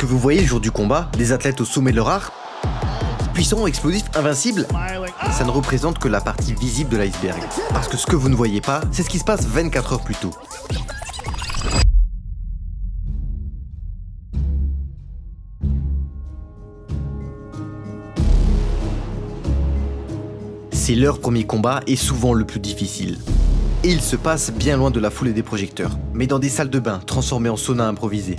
que vous voyez le jour du combat, des athlètes au sommet de leur art, puissants, explosifs, invincibles, ça ne représente que la partie visible de l'iceberg. Parce que ce que vous ne voyez pas, c'est ce qui se passe 24 heures plus tôt. C'est leur premier combat et souvent le plus difficile. Et il se passe bien loin de la foule et des projecteurs, mais dans des salles de bain transformées en sauna improvisés.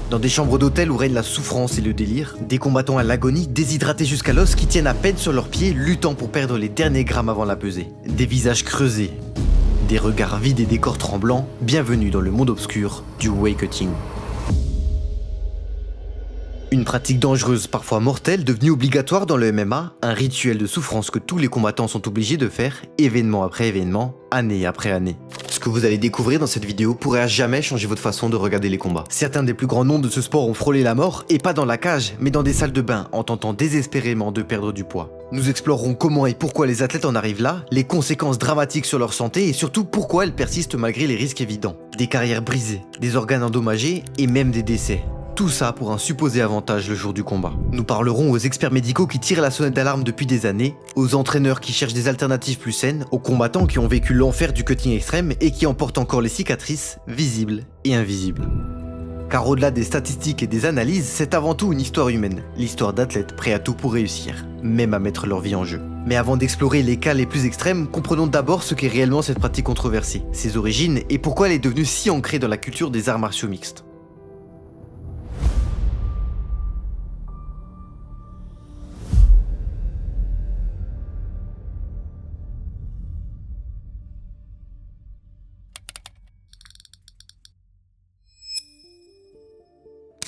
Dans des chambres d'hôtel où règne la souffrance et le délire, des combattants à l'agonie, déshydratés jusqu'à l'os qui tiennent à peine sur leurs pieds, luttant pour perdre les derniers grammes avant la pesée. Des visages creusés, des regards vides et des corps tremblants, bienvenue dans le monde obscur du weight cutting. Une pratique dangereuse, parfois mortelle, devenue obligatoire dans le MMA, un rituel de souffrance que tous les combattants sont obligés de faire, événement après événement, année après année. Ce que vous allez découvrir dans cette vidéo pourrait à jamais changer votre façon de regarder les combats. Certains des plus grands noms de ce sport ont frôlé la mort, et pas dans la cage, mais dans des salles de bain, en tentant désespérément de perdre du poids. Nous explorerons comment et pourquoi les athlètes en arrivent là, les conséquences dramatiques sur leur santé et surtout pourquoi elles persistent malgré les risques évidents. Des carrières brisées, des organes endommagés et même des décès. Tout ça pour un supposé avantage le jour du combat. Nous parlerons aux experts médicaux qui tirent la sonnette d'alarme depuis des années, aux entraîneurs qui cherchent des alternatives plus saines, aux combattants qui ont vécu l'enfer du cutting extrême et qui en portent encore les cicatrices, visibles et invisibles. Car au-delà des statistiques et des analyses, c'est avant tout une histoire humaine, l'histoire d'athlètes prêts à tout pour réussir, même à mettre leur vie en jeu. Mais avant d'explorer les cas les plus extrêmes, comprenons d'abord ce qu'est réellement cette pratique controversée, ses origines et pourquoi elle est devenue si ancrée dans la culture des arts martiaux mixtes.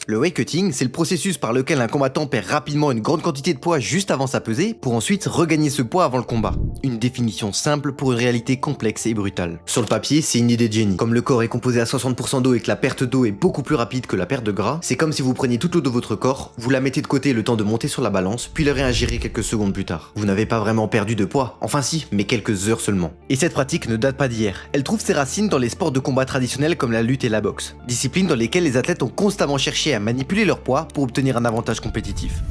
Le weight cutting, c'est le processus par lequel un combattant perd rapidement une grande quantité de poids juste avant sa pesée pour ensuite regagner ce poids avant le combat. Une définition simple pour une réalité complexe et brutale. Sur le papier, c'est une idée de génie. Comme le corps est composé à 60% d'eau et que la perte d'eau est beaucoup plus rapide que la perte de gras, c'est comme si vous preniez toute l'eau de votre corps, vous la mettez de côté le temps de monter sur la balance, puis le réingérez quelques secondes plus tard. Vous n'avez pas vraiment perdu de poids, enfin si, mais quelques heures seulement. Et cette pratique ne date pas d'hier. Elle trouve ses racines dans les sports de combat traditionnels comme la lutte et la boxe. Disciplines dans lesquelles les athlètes ont constamment cherché à manipuler leur poids pour obtenir un avantage compétitif.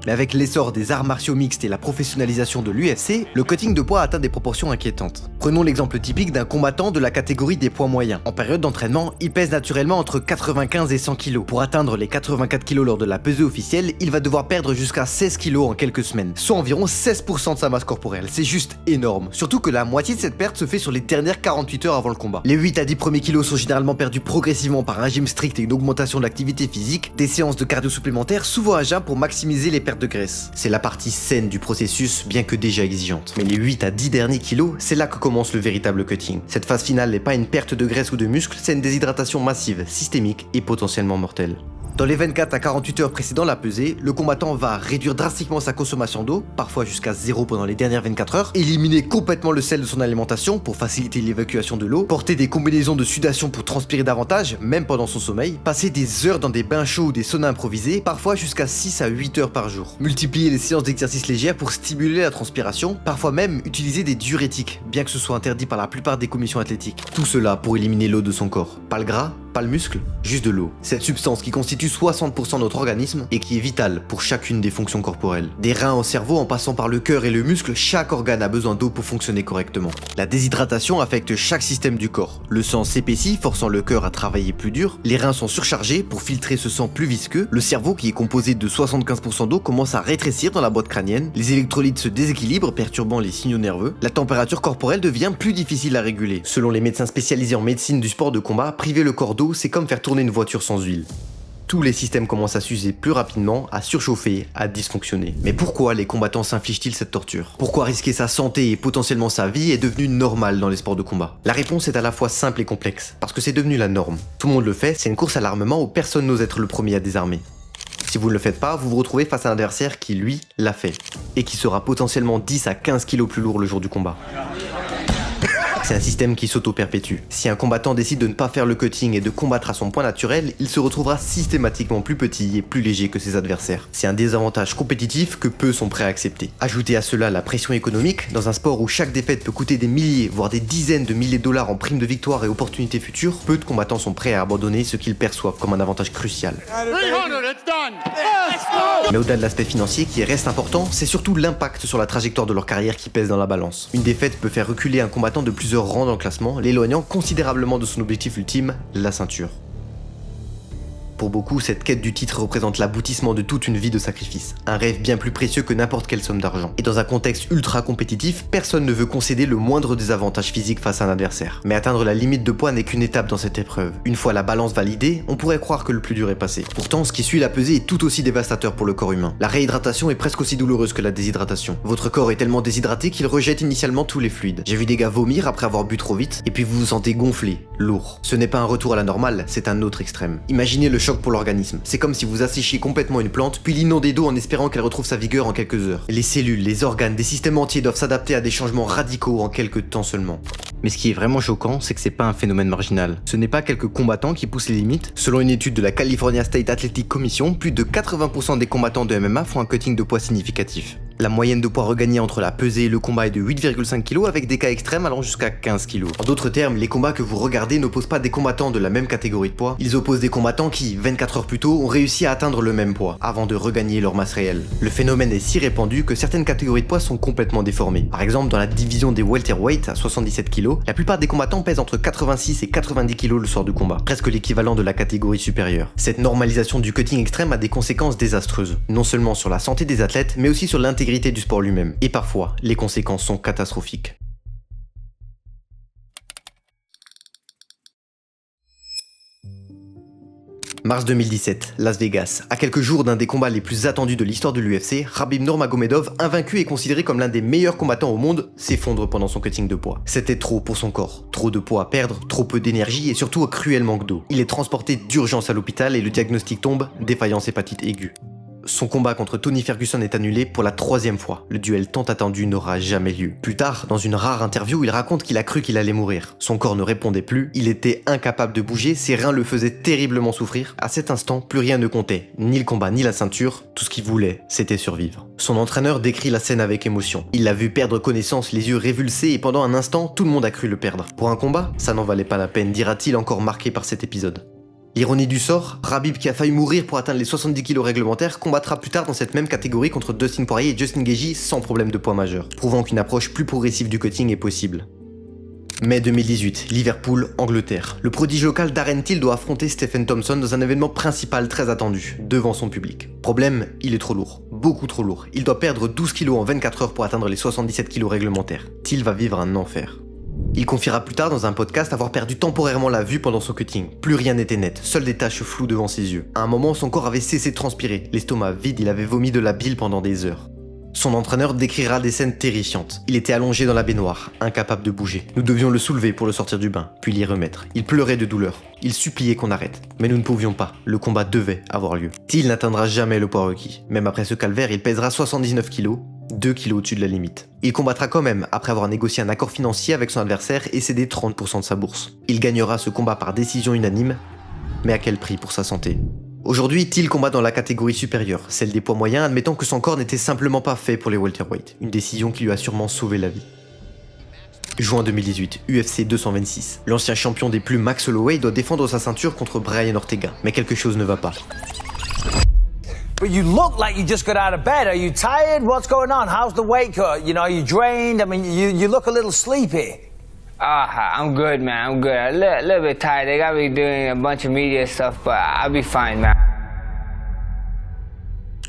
Mais avec l'essor des arts martiaux mixtes et la professionnalisation de l'UFC, le cutting de poids atteint des proportions inquiétantes. Prenons l'exemple typique d'un combattant de la catégorie des poids moyens. En période d'entraînement, il pèse naturellement entre 95 et 100 kg. Pour atteindre les 84 kg lors de la pesée officielle, il va devoir perdre jusqu'à 16 kg en quelques semaines, soit environ 16% de sa masse corporelle. C'est juste énorme. Surtout que la moitié de cette perte se fait sur les dernières 48 heures avant le combat. Les 8 à 10 premiers kilos sont généralement perdus progressivement par un régime strict et une augmentation de l'activité physique, des séances de cardio supplémentaires souvent à jeun pour maximiser les pertes de graisse. C'est la partie saine du processus, bien que déjà exigeante. Mais les 8 à 10 derniers kilos, c'est là que commence le véritable cutting. Cette phase finale n'est pas une perte de graisse ou de muscle, c'est une déshydratation massive, systémique et potentiellement mortelle. Dans les 24 à 48 heures précédant la pesée, le combattant va réduire drastiquement sa consommation d'eau, parfois jusqu'à 0 pendant les dernières 24 heures, éliminer complètement le sel de son alimentation pour faciliter l'évacuation de l'eau, porter des combinaisons de sudation pour transpirer davantage, même pendant son sommeil, passer des heures dans des bains chauds ou des saunas improvisés, parfois jusqu'à 6 à 8 heures par jour. Multiplier les séances d'exercice légères pour stimuler la transpiration, parfois même utiliser des diurétiques, bien que ce soit interdit par la plupart des commissions athlétiques. Tout cela pour éliminer l'eau de son corps. Pas le gras, pas le muscle, juste de l'eau. Cette substance qui constitue 60% de notre organisme et qui est vitale pour chacune des fonctions corporelles. Des reins au cerveau en passant par le cœur et le muscle, chaque organe a besoin d'eau pour fonctionner correctement. La déshydratation affecte chaque système du corps. Le sang s'épaissit, forçant le cœur à travailler plus dur. Les reins sont surchargés pour filtrer ce sang plus visqueux. Le cerveau, qui est composé de 75% d'eau, commence à rétrécir dans la boîte crânienne. Les électrolytes se déséquilibrent, perturbant les signaux nerveux. La température corporelle devient plus difficile à réguler. Selon les médecins spécialisés en médecine du sport de combat, priver le corps d'eau, c'est comme faire tourner une voiture sans huile. Tous les systèmes commencent à s'user plus rapidement, à surchauffer, à dysfonctionner. Mais pourquoi les combattants s'infligent-ils cette torture? Pourquoi risquer sa santé et potentiellement sa vie est devenu normal dans les sports de combat? La réponse est à la fois simple et complexe, parce que c'est devenu la norme. Tout le monde le fait, c'est une course à l'armement où personne n'ose être le premier à désarmer. Si vous ne le faites pas, vous vous retrouvez face à un adversaire qui, lui, l'a fait, et qui sera potentiellement 10 à 15 kilos plus lourd le jour du combat. C'est un système qui s'auto-perpétue. Si un combattant décide de ne pas faire le cutting et de combattre à son point naturel, il se retrouvera systématiquement plus petit et plus léger que ses adversaires. C'est un désavantage compétitif que peu sont prêts à accepter. Ajoutez à cela la pression économique, dans un sport où chaque défaite peut coûter des milliers, voire des dizaines de milliers de dollars en primes de victoire et opportunités futures, peu de combattants sont prêts à abandonner ce qu'ils perçoivent comme un avantage crucial. Mais au-delà de l'aspect financier qui reste important, c'est surtout l'impact sur la trajectoire de leur carrière qui pèse dans la balance. Une défaite peut faire reculer un combattant de plusieurs rangs dans le classement, l'éloignant considérablement de son objectif ultime, la ceinture. Pour beaucoup, cette quête du titre représente l'aboutissement de toute une vie de sacrifice, un rêve bien plus précieux que n'importe quelle somme d'argent. Et dans un contexte ultra compétitif, personne ne veut concéder le moindre désavantage physique face à un adversaire. Mais atteindre la limite de poids n'est qu'une étape dans cette épreuve. Une fois la balance validée, on pourrait croire que le plus dur est passé. Pourtant, ce qui suit la pesée est tout aussi dévastateur pour le corps humain. La réhydratation est presque aussi douloureuse que la déshydratation. Votre corps est tellement déshydraté qu'il rejette initialement tous les fluides. J'ai vu des gars vomir après avoir bu trop vite, et puis vous vous sentez gonflé, lourd. Ce n'est pas un retour à la normale, c'est un autre extrême. Imaginez le choc pour l'organisme. C'est comme si vous asséchiez complètement une plante, puis l'inondez d'eau en espérant qu'elle retrouve sa vigueur en quelques heures. Les cellules, les organes, des systèmes entiers doivent s'adapter à des changements radicaux en quelques temps seulement. Mais ce qui est vraiment choquant, c'est que c'est pas un phénomène marginal. Ce n'est pas quelques combattants qui poussent les limites. Selon une étude de la California State Athletic Commission, plus de 80% des combattants de MMA font un cutting de poids significatif. La moyenne de poids regagnée entre la pesée et le combat est de 8,5 kg avec des cas extrêmes allant jusqu'à 15 kg. En d'autres termes, les combats que vous regardez n'opposent pas des combattants de la même catégorie de poids, ils opposent des combattants qui, 24 heures plus tôt, ont réussi à atteindre le même poids, avant de regagner leur masse réelle. Le phénomène est si répandu que certaines catégories de poids sont complètement déformées. Par exemple, dans la division des welterweight à 77 kg, la plupart des combattants pèsent entre 86 et 90 kg le soir du combat, presque l'équivalent de la catégorie supérieure. Cette normalisation du cutting extrême a des conséquences désastreuses, non seulement sur la santé des athlètes, mais aussi sur l'intégrité du sport lui-même. Et parfois, les conséquences sont catastrophiques. Mars 2017, Las Vegas. À quelques jours d'un des combats les plus attendus de l'histoire de l'UFC, Khabib Nurmagomedov, invaincu et considéré comme l'un des meilleurs combattants au monde, s'effondre pendant son cutting de poids. C'était trop pour son corps. Trop de poids à perdre, trop peu d'énergie et surtout un cruel manque d'eau. Il est transporté d'urgence à l'hôpital et le diagnostic tombe, défaillance hépatite aiguë. Son combat contre Tony Ferguson est annulé pour la 3e fois. Le duel tant attendu n'aura jamais lieu. Plus tard, dans une rare interview, il raconte qu'il a cru qu'il allait mourir. Son corps ne répondait plus, il était incapable de bouger, ses reins le faisaient terriblement souffrir. À cet instant, plus rien ne comptait. Ni le combat, ni la ceinture. Tout ce qu'il voulait, c'était survivre. Son entraîneur décrit la scène avec émotion. Il l'a vu perdre connaissance, les yeux révulsés, et pendant un instant, tout le monde a cru le perdre. Pour un combat, ça n'en valait pas la peine, dira-t-il encore marqué par cet épisode. L'ironie du sort, Khabib qui a failli mourir pour atteindre les 70 kg réglementaires combattra plus tard dans cette même catégorie contre Dustin Poirier et Justin Gaethje sans problème de poids majeur, prouvant qu'une approche plus progressive du cutting est possible. Mai 2018, Liverpool, Angleterre. Le prodige local Darren Till doit affronter Stephen Thompson dans un événement principal très attendu, devant son public. Problème, il est trop lourd, beaucoup trop lourd. Il doit perdre 12 kg en 24 heures pour atteindre les 77 kg réglementaires. Till va vivre un enfer. Il confiera plus tard dans un podcast avoir perdu temporairement la vue pendant son cutting. Plus rien n'était net, seules des taches floues devant ses yeux. À un moment, son corps avait cessé de transpirer, l'estomac vide, il avait vomi de la bile pendant des heures. Son entraîneur décrira des scènes terrifiantes. Il était allongé dans la baignoire, incapable de bouger. Nous devions le soulever pour le sortir du bain, puis l'y remettre. Il pleurait de douleur. Il suppliait qu'on arrête. Mais nous ne pouvions pas. Le combat devait avoir lieu. Till n'atteindra jamais le poids requis. Même après ce calvaire, il pèsera 79 kg, 2 kg au-dessus de la limite. Il combattra quand même après avoir négocié un accord financier avec son adversaire et cédé 30% de sa bourse. Il gagnera ce combat par décision unanime, mais à quel prix pour sa santé ? Aujourd'hui, Till combat dans la catégorie supérieure, celle des poids moyens, admettant que son corps n'était simplement pas fait pour les welterweight, une décision qui lui a sûrement sauvé la vie. Juin 2018, UFC 226. L'ancien champion des plus Max Holloway doit défendre sa ceinture contre Brian Ortega, mais quelque chose ne va pas. But you look like you just got out of bed. Are you tired? What's going on? How's the weight cut? You know, are you drained? I mean, you look a little sleepy. I'm good, man. I'm good. A little bit tired. They got me doing a bunch of media stuff, but I'll be fine, man.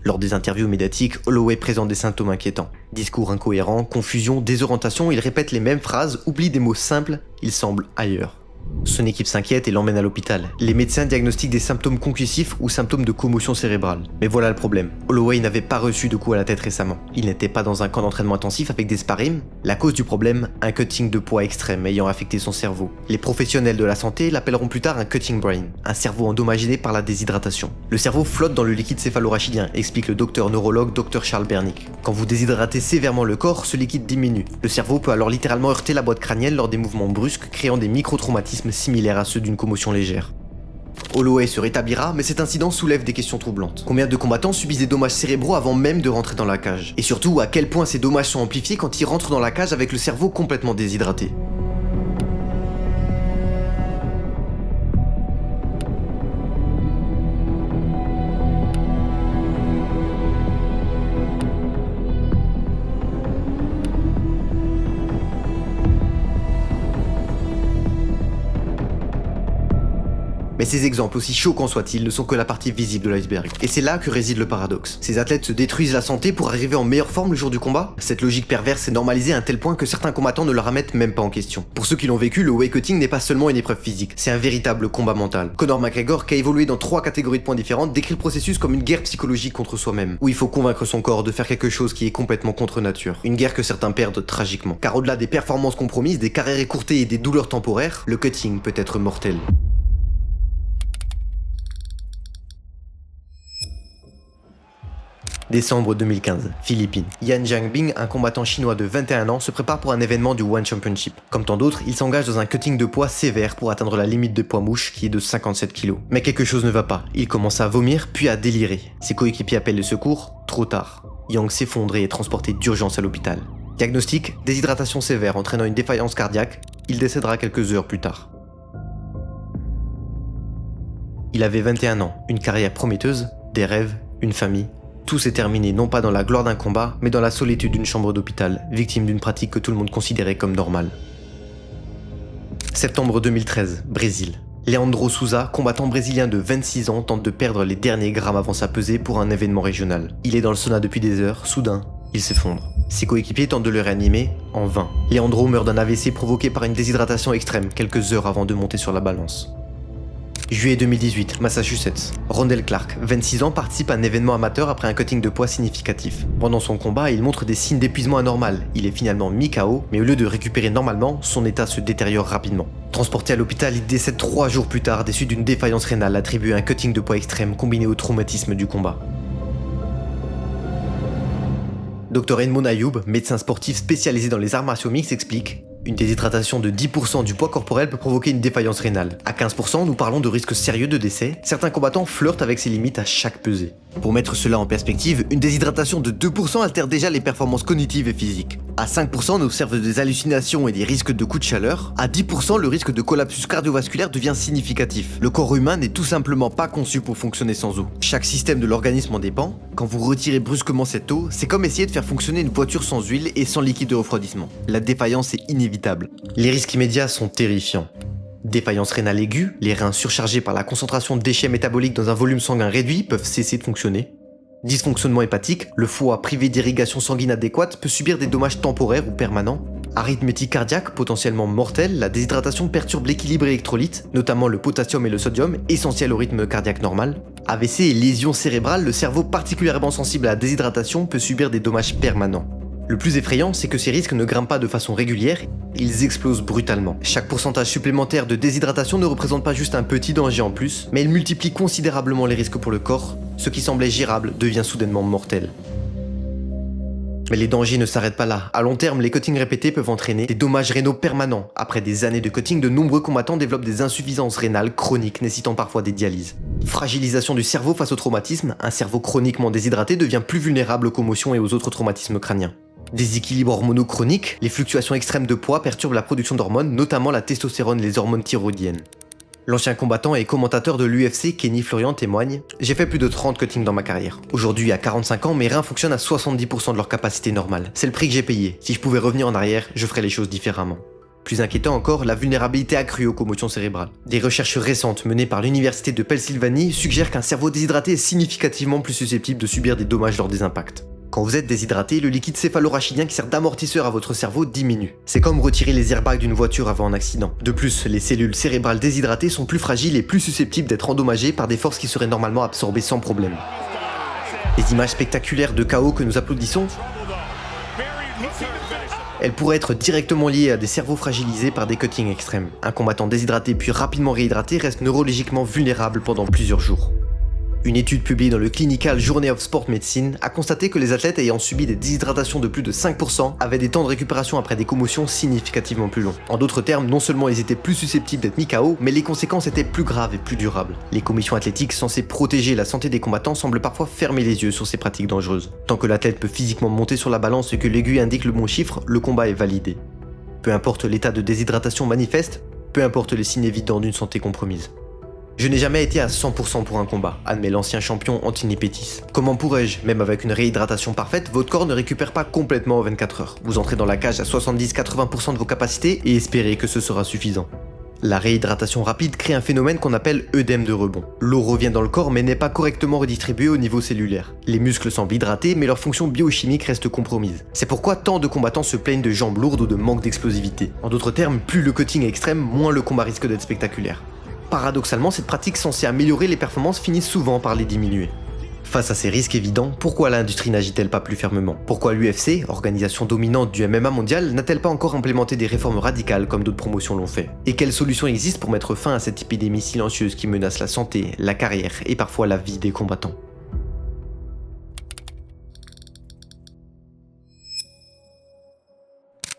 Lors des interviews médiatiques, Holloway présente des symptômes inquiétants. Discours incohérent, confusion, désorientation, il répète les mêmes phrases, oublie des mots simples, il semble ailleurs. Son équipe s'inquiète et l'emmène à l'hôpital. Les médecins diagnostiquent des symptômes concussifs ou symptômes de commotion cérébrale. Mais voilà le problème. Holloway n'avait pas reçu de coup à la tête récemment. Il n'était pas dans un camp d'entraînement intensif avec des sparring. La cause du problème, un cutting de poids extrême ayant affecté son cerveau. Les professionnels de la santé l'appelleront plus tard un cutting brain, un cerveau endommagé par la déshydratation. Le cerveau flotte dans le liquide céphalorachidien, explique le docteur neurologue Dr Charles Bernick. Quand vous déshydratez sévèrement le corps, ce liquide diminue. Le cerveau peut alors littéralement heurter la boîte crânienne lors des mouvements brusques, créant des micro-traumatismes similaires à ceux d'une commotion légère. Holloway se rétablira, mais cet incident soulève des questions troublantes. Combien de combattants subissent des dommages cérébraux avant même de rentrer dans la cage? Et surtout, à quel point ces dommages sont amplifiés quand ils rentrent dans la cage avec le cerveau complètement déshydraté? Mais ces exemples, aussi choquants soient-ils, ne sont que la partie visible de l'iceberg. Et c'est là que réside le paradoxe. Ces athlètes se détruisent la santé pour arriver en meilleure forme le jour du combat? Cette logique perverse est normalisée à un tel point que certains combattants ne la remettent même pas en question. Pour ceux qui l'ont vécu, le weight cutting n'est pas seulement une épreuve physique, c'est un véritable combat mental. Conor McGregor, qui a évolué dans 3 catégories de points différentes, décrit le processus comme une guerre psychologique contre soi-même, où il faut convaincre son corps de faire quelque chose qui est complètement contre nature. Une guerre que certains perdent tragiquement. Car au-delà des performances compromises, des carrières écourtées et des douleurs temporaires, le cutting peut être mortel. Décembre 2015, Philippines. Yan Jianbing, un combattant chinois de 21 ans, se prépare pour un événement du One Championship. Comme tant d'autres, il s'engage dans un cutting de poids sévère pour atteindre la limite de poids mouche qui est de 57 kg. Mais quelque chose ne va pas. Il commence à vomir puis à délirer. Ses coéquipiers appellent le secours, trop tard. Yang s'effondre et est transporté d'urgence à l'hôpital. Diagnostic, déshydratation sévère entraînant une défaillance cardiaque. Il décédera quelques heures plus tard. Il avait 21 ans, une carrière prometteuse, des rêves, une famille. Tout s'est terminé non pas dans la gloire d'un combat, mais dans la solitude d'une chambre d'hôpital, victime d'une pratique que tout le monde considérait comme normale. Septembre 2013, Brésil. Leandro Souza, combattant brésilien de 26 ans, tente de perdre les derniers grammes avant sa pesée pour un événement régional. Il est dans le sauna depuis des heures, soudain, il s'effondre. Ses coéquipiers tentent de le réanimer, en vain. Leandro meurt d'un AVC provoqué par une déshydratation extrême quelques heures avant de monter sur la balance. Juillet 2018, Massachusetts. Rondell Clark, 26 ans, participe à un événement amateur après un cutting de poids significatif. Pendant son combat, il montre des signes d'épuisement anormal. Il est finalement mis KO, mais au lieu de récupérer normalement, son état se détériore rapidement. Transporté à l'hôpital, il décède 3 jours plus tard des suites d'une défaillance rénale attribuée à un cutting de poids extrême combiné au traumatisme du combat. Dr Edmond Ayoub, médecin sportif spécialisé dans les arts martiaux mixtes, explique: une déshydratation de 10% du poids corporel peut provoquer une défaillance rénale. À 15%, nous parlons de risques sérieux de décès. Certains combattants flirtent avec ces limites à chaque pesée. Pour mettre cela en perspective, une déshydratation de 2% altère déjà les performances cognitives et physiques. À 5%, on observe des hallucinations et des risques de coups de chaleur. À 10%, le risque de collapsus cardiovasculaire devient significatif. Le corps humain n'est tout simplement pas conçu pour fonctionner sans eau. Chaque système de l'organisme en dépend. Quand vous retirez brusquement cette eau, c'est comme essayer de faire fonctionner une voiture sans huile et sans liquide de refroidissement. La défaillance est inévitable. Les risques immédiats sont terrifiants. Défaillance rénale aiguë, les reins surchargés par la concentration de déchets métaboliques dans un volume sanguin réduit peuvent cesser de fonctionner. Dysfonctionnement hépatique, le foie privé d'irrigation sanguine adéquate peut subir des dommages temporaires ou permanents. Arythmétie cardiaque, potentiellement mortelle, la déshydratation perturbe l'équilibre électrolyte, notamment le potassium et le sodium, essentiels au rythme cardiaque normal. AVC et lésions cérébrales, le cerveau particulièrement sensible à la déshydratation peut subir des dommages permanents. Le plus effrayant, c'est que ces risques ne grimpent pas de façon régulière, ils explosent brutalement. Chaque pourcentage supplémentaire de déshydratation ne représente pas juste un petit danger en plus, mais il multiplie considérablement les risques pour le corps. Ce qui semblait gérable devient soudainement mortel. Mais les dangers ne s'arrêtent pas là. À long terme, les cuttings répétés peuvent entraîner des dommages rénaux permanents. Après des années de cutting, de nombreux combattants développent des insuffisances rénales chroniques nécessitant parfois des dialyses. Fragilisation du cerveau face au traumatisme, un cerveau chroniquement déshydraté devient plus vulnérable aux commotions et aux autres traumatismes crâniens. Déséquilibres hormonaux chroniques, les fluctuations extrêmes de poids perturbent la production d'hormones, notamment la testostérone et les hormones thyroïdiennes. L'ancien combattant et commentateur de l'UFC, Kenny Florian, témoigne: j'ai fait plus de 30 cuttings dans ma carrière. Aujourd'hui, à 45 ans, mes reins fonctionnent à 70% de leur capacité normale. C'est le prix que j'ai payé. Si je pouvais revenir en arrière, je ferais les choses différemment. Plus inquiétant encore, la vulnérabilité accrue aux commotions cérébrales. Des recherches récentes menées par l'université de Pennsylvanie suggèrent qu'un cerveau déshydraté est significativement plus susceptible de subir des dommages lors des impacts. Quand vous êtes déshydraté, le liquide céphalorachidien qui sert d'amortisseur à votre cerveau diminue. C'est comme retirer les airbags d'une voiture avant un accident. De plus, les cellules cérébrales déshydratées sont plus fragiles et plus susceptibles d'être endommagées par des forces qui seraient normalement absorbées sans problème. Les images spectaculaires de chaos que nous applaudissons, elles pourraient être directement liées à des cerveaux fragilisés par des cuttings extrêmes. Un combattant déshydraté puis rapidement réhydraté reste neurologiquement vulnérable pendant plusieurs jours. Une étude publiée dans le Clinical Journal of Sport Medicine a constaté que les athlètes ayant subi des déshydratations de plus de 5% avaient des temps de récupération après des commotions significativement plus longs. En d'autres termes, non seulement ils étaient plus susceptibles d'être mis KO, mais les conséquences étaient plus graves et plus durables. Les commissions athlétiques censées protéger la santé des combattants semblent parfois fermer les yeux sur ces pratiques dangereuses. Tant que l'athlète peut physiquement monter sur la balance et que l'aiguille indique le bon chiffre, le combat est validé. Peu importe l'état de déshydratation manifeste, peu importe les signes évidents d'une santé compromise. Je n'ai jamais été à 100% pour un combat, admet l'ancien champion Anthony Pettis. Comment pourrais-je, même avec une réhydratation parfaite, votre corps ne récupère pas complètement en 24 heures. Vous entrez dans la cage à 70-80% de vos capacités et espérez que ce sera suffisant. La réhydratation rapide crée un phénomène qu'on appelle œdème de rebond. L'eau revient dans le corps mais n'est pas correctement redistribuée au niveau cellulaire. Les muscles semblent hydratés mais leur fonction biochimique reste compromise. C'est pourquoi tant de combattants se plaignent de jambes lourdes ou de manque d'explosivité. En d'autres termes, plus le cutting est extrême, moins le combat risque d'être spectaculaire. Paradoxalement, cette pratique censée améliorer les performances finit souvent par les diminuer. Face à ces risques évidents, pourquoi l'industrie n'agit-elle pas plus fermement? Pourquoi l'UFC, organisation dominante du MMA mondial, n'a-t-elle pas encore implémenté des réformes radicales comme d'autres promotions l'ont fait? Et quelles solutions existent pour mettre fin à cette épidémie silencieuse qui menace la santé, la carrière et parfois la vie des combattants?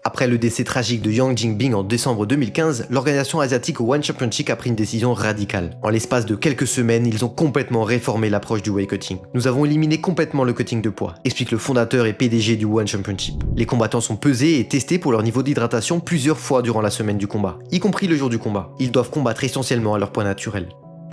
Après le décès tragique de Yang Jingbing en décembre 2015, l'organisation asiatique One Championship a pris une décision radicale. En l'espace de quelques semaines, ils ont complètement réformé l'approche du weight cutting. Nous avons éliminé complètement le cutting de poids, explique le fondateur et PDG du One Championship. Les combattants sont pesés et testés pour leur niveau d'hydratation plusieurs fois durant la semaine du combat, y compris le jour du combat. Ils doivent combattre essentiellement à leur poids naturel.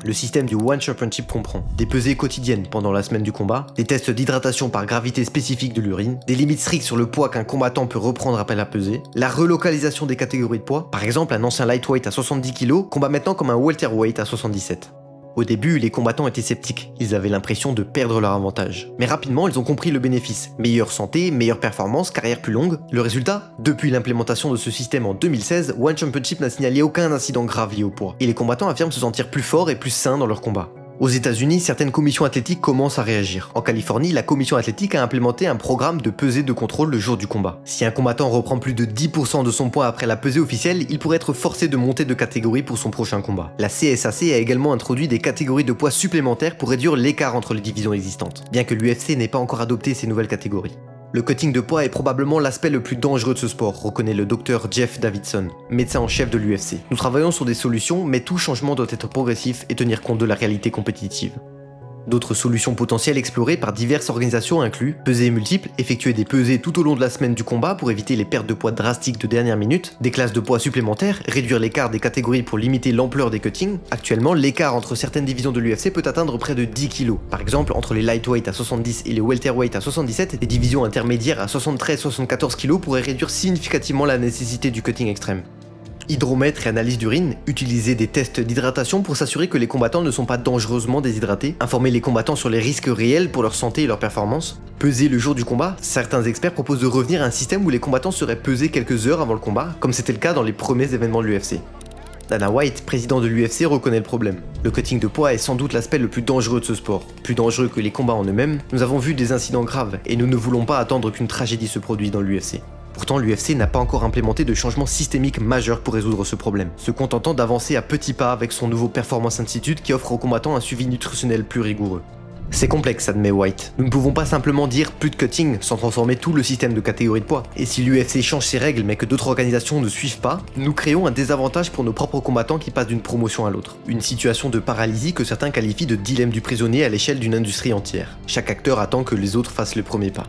Le système du One Championship comprend des pesées quotidiennes pendant la semaine du combat, des tests d'hydratation par gravité spécifique de l'urine, des limites strictes sur le poids qu'un combattant peut reprendre après la pesée, la relocalisation des catégories de poids, par exemple un ancien lightweight à 70 kg combat maintenant comme un welterweight à 77. Au début, les combattants étaient sceptiques, ils avaient l'impression de perdre leur avantage. Mais rapidement, ils ont compris le bénéfice. Meilleure santé, meilleure performance, carrière plus longue. Le résultat? Depuis l'implémentation de ce système en 2016, One Championship n'a signalé aucun incident grave lié au poids. Et les combattants affirment se sentir plus forts et plus sains dans leur combat. Aux États-Unis, certaines commissions athlétiques commencent à réagir. En Californie, la commission athlétique a implémenté un programme de pesée de contrôle le jour du combat. Si un combattant reprend plus de 10% de son poids après la pesée officielle, il pourrait être forcé de monter de catégorie pour son prochain combat. La CSAC a également introduit des catégories de poids supplémentaires pour réduire l'écart entre les divisions existantes, bien que l'UFC n'ait pas encore adopté ces nouvelles catégories. Le cutting de poids est probablement l'aspect le plus dangereux de ce sport, reconnaît le docteur Jeff Davidson, médecin en chef de l'UFC. Nous travaillons sur des solutions, mais tout changement doit être progressif et tenir compte de la réalité compétitive. D'autres solutions potentielles explorées par diverses organisations incluent pesées multiples, effectuer des pesées tout au long de la semaine du combat pour éviter les pertes de poids drastiques de dernière minute, des classes de poids supplémentaires, réduire l'écart des catégories pour limiter l'ampleur des cuttings. Actuellement, l'écart entre certaines divisions de l'UFC peut atteindre près de 10 kg. Par exemple, entre les lightweight à 70 et les welterweight à 77, les divisions intermédiaires à 73-74 kg pourraient réduire significativement la nécessité du cutting extrême. Hydromètre et analyse d'urine, utiliser des tests d'hydratation pour s'assurer que les combattants ne sont pas dangereusement déshydratés, informer les combattants sur les risques réels pour leur santé et leur performance, peser le jour du combat. Certains experts proposent de revenir à un système où les combattants seraient pesés quelques heures avant le combat, comme c'était le cas dans les premiers événements de l'UFC. Dana White, président de l'UFC, reconnaît le problème. Le cutting de poids est sans doute l'aspect le plus dangereux de ce sport. Plus dangereux que les combats en eux-mêmes, nous avons vu des incidents graves et nous ne voulons pas attendre qu'une tragédie se produise dans l'UFC. Pourtant, l'UFC n'a pas encore implémenté de changements systémiques majeurs pour résoudre ce problème, se contentant d'avancer à petits pas avec son nouveau Performance Institute qui offre aux combattants un suivi nutritionnel plus rigoureux. C'est complexe, admet White. Nous ne pouvons pas simplement dire plus de cutting sans transformer tout le système de catégories de poids. Et si l'UFC change ses règles mais que d'autres organisations ne suivent pas, nous créons un désavantage pour nos propres combattants qui passent d'une promotion à l'autre. Une situation de paralysie que certains qualifient de dilemme du prisonnier à l'échelle d'une industrie entière. Chaque acteur attend que les autres fassent le premier pas.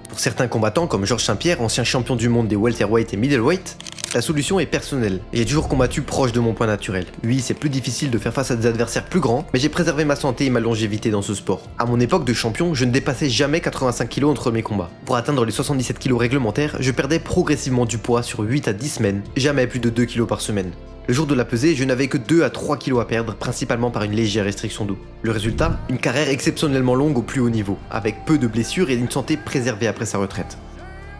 Pour certains combattants comme Georges St-Pierre, ancien champion du monde des welterweight et middleweight, la solution est personnelle. J'ai toujours combattu proche de mon poids naturel. Oui, c'est plus difficile de faire face à des adversaires plus grands, mais j'ai préservé ma santé et ma longévité dans ce sport. À mon époque de champion, je ne dépassais jamais 85 kg entre mes combats. Pour atteindre les 77 kg réglementaires, je perdais progressivement du poids sur 8 à 10 semaines, jamais plus de 2 kg par semaine. Le jour de la pesée, je n'avais que 2 à 3 kilos à perdre, principalement par une légère restriction d'eau. Le résultat, une carrière exceptionnellement longue au plus haut niveau, avec peu de blessures et une santé préservée après sa retraite.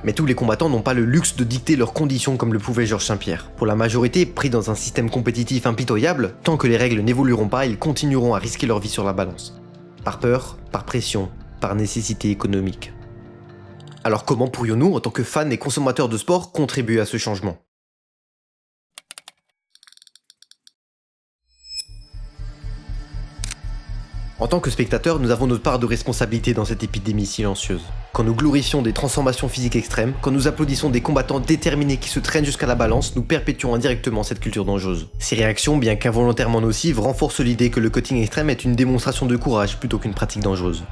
Mais tous les combattants n'ont pas le luxe de dicter leurs conditions comme le pouvait Georges St-Pierre. Pour la majorité, pris dans un système compétitif impitoyable, tant que les règles n'évolueront pas, ils continueront à risquer leur vie sur la balance. Par peur, par pression, par nécessité économique. Alors comment pourrions-nous, en tant que fans et consommateurs de sport, contribuer à ce changement ? En tant que spectateurs, nous avons notre part de responsabilité dans cette épidémie silencieuse. Quand nous glorifions des transformations physiques extrêmes, quand nous applaudissons des combattants déterminés qui se traînent jusqu'à la balance, nous perpétuons indirectement cette culture dangereuse. Ces réactions, bien qu'involontairement nocives, renforcent l'idée que le cutting extrême est une démonstration de courage plutôt qu'une pratique dangereuse.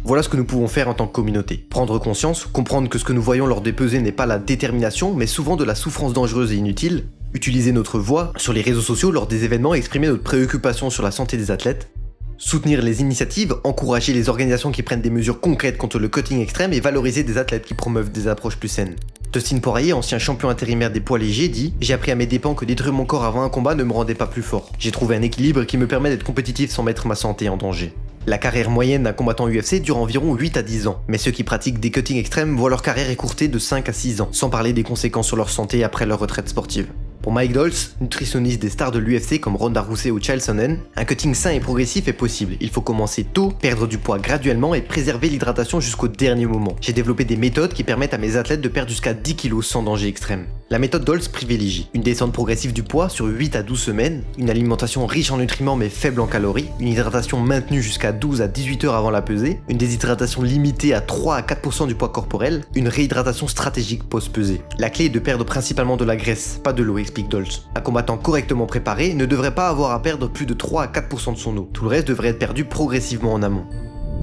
Voilà ce que nous pouvons faire en tant que communauté. Prendre conscience, comprendre que ce que nous voyons lors des pesées n'est pas la détermination, mais souvent de la souffrance dangereuse et inutile, utiliser notre voix sur les réseaux sociaux lors des événements et exprimer notre préoccupation sur la santé des athlètes, soutenir les initiatives, encourager les organisations qui prennent des mesures concrètes contre le cutting extrême et valoriser des athlètes qui promeuvent des approches plus saines. Dustin Poirier, ancien champion intérimaire des poids légers, dit « J'ai appris à mes dépens que détruire mon corps avant un combat ne me rendait pas plus fort. J'ai trouvé un équilibre qui me permet d'être compétitif sans mettre ma santé en danger. » La carrière moyenne d'un combattant UFC dure environ 8 à 10 ans, mais ceux qui pratiquent des cuttings extrêmes voient leur carrière écourtée de 5 à 6 ans, sans parler des conséquences sur leur santé après leur retraite sportive. Pour Mike Dols, nutritionniste des stars de l'UFC comme Ronda Rousey ou Chael Sonnen, un cutting sain et progressif est possible. Il faut commencer tôt, perdre du poids graduellement et préserver l'hydratation jusqu'au dernier moment. J'ai développé des méthodes qui permettent à mes athlètes de perdre jusqu'à 10 kg sans danger extrême. La méthode Dols privilégie une descente progressive du poids sur 8 à 12 semaines, une alimentation riche en nutriments mais faible en calories, une hydratation maintenue jusqu'à 12 à 18 heures avant la pesée, une déshydratation limitée à 3 à 4% du poids corporel, une réhydratation stratégique post-pesée. La clé est de perdre principalement de la graisse, pas de l'eau, explique Dols. Un combattant correctement préparé ne devrait pas avoir à perdre plus de 3 à 4% de son eau. Tout le reste devrait être perdu progressivement en amont.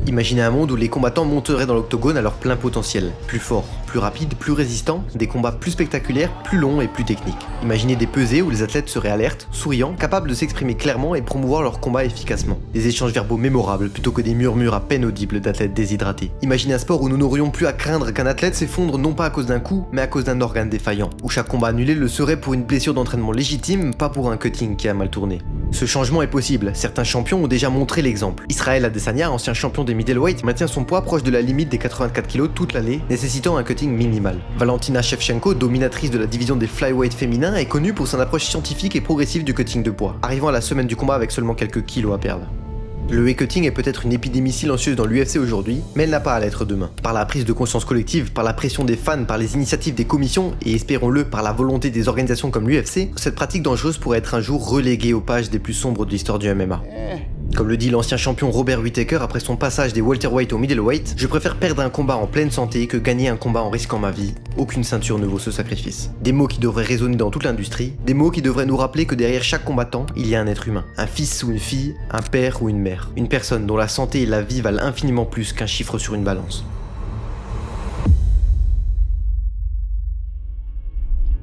Imaginez un monde où les combattants monteraient dans l'octogone à leur plein potentiel. Plus forts, plus rapides, plus résistants, des combats plus spectaculaires, plus longs et plus techniques. Imaginez des pesées où les athlètes seraient alertes, souriants, capables de s'exprimer clairement et promouvoir leur combat efficacement. Des échanges verbaux mémorables plutôt que des murmures à peine audibles d'athlètes déshydratés. Imaginez un sport où nous n'aurions plus à craindre qu'un athlète s'effondre non pas à cause d'un coup, mais à cause d'un organe défaillant. Où chaque combat annulé le serait pour une blessure d'entraînement légitime, pas pour un cutting qui a mal tourné. Ce changement est possible, certains champions ont déjà montré l'exemple. Israel Adesanya, ancien champion des middleweight, maintient son poids proche de la limite des 84 kg toute l'année, nécessitant un cutting minimal. Valentina Shevchenko, dominatrice de la division des flyweight féminins, est connue pour son approche scientifique et progressive du cutting de poids, arrivant à la semaine du combat avec seulement quelques kilos à perdre. Le weight cutting est peut-être une épidémie silencieuse dans l'UFC aujourd'hui, mais elle n'a pas à l'être demain. Par la prise de conscience collective, par la pression des fans, par les initiatives des commissions, et espérons-le, par la volonté des organisations comme l'UFC, cette pratique dangereuse pourrait être un jour reléguée aux pages des plus sombres de l'histoire du MMA. Comme le dit l'ancien champion Robert Whittaker après son passage des welterweight au middleweight, je préfère perdre un combat en pleine santé que gagner un combat en risquant ma vie. Aucune ceinture ne vaut ce sacrifice. Des mots qui devraient résonner dans toute l'industrie, des mots qui devraient nous rappeler que derrière chaque combattant, il y a un être humain. Un fils ou une fille, un père ou une mère. Une personne dont la santé et la vie valent infiniment plus qu'un chiffre sur une balance.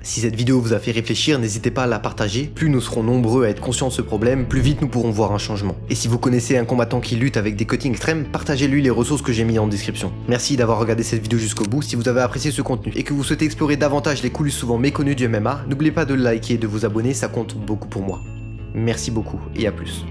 Si cette vidéo vous a fait réfléchir, n'hésitez pas à la partager. Plus nous serons nombreux à être conscients de ce problème, plus vite nous pourrons voir un changement. Et si vous connaissez un combattant qui lutte avec des cuttings extrêmes, partagez-lui les ressources que j'ai mis en description. Merci d'avoir regardé cette vidéo jusqu'au bout. Si vous avez apprécié ce contenu et que vous souhaitez explorer davantage les coulisses souvent méconnues du MMA, n'oubliez pas de liker et de vous abonner, ça compte beaucoup pour moi. Merci beaucoup et à plus.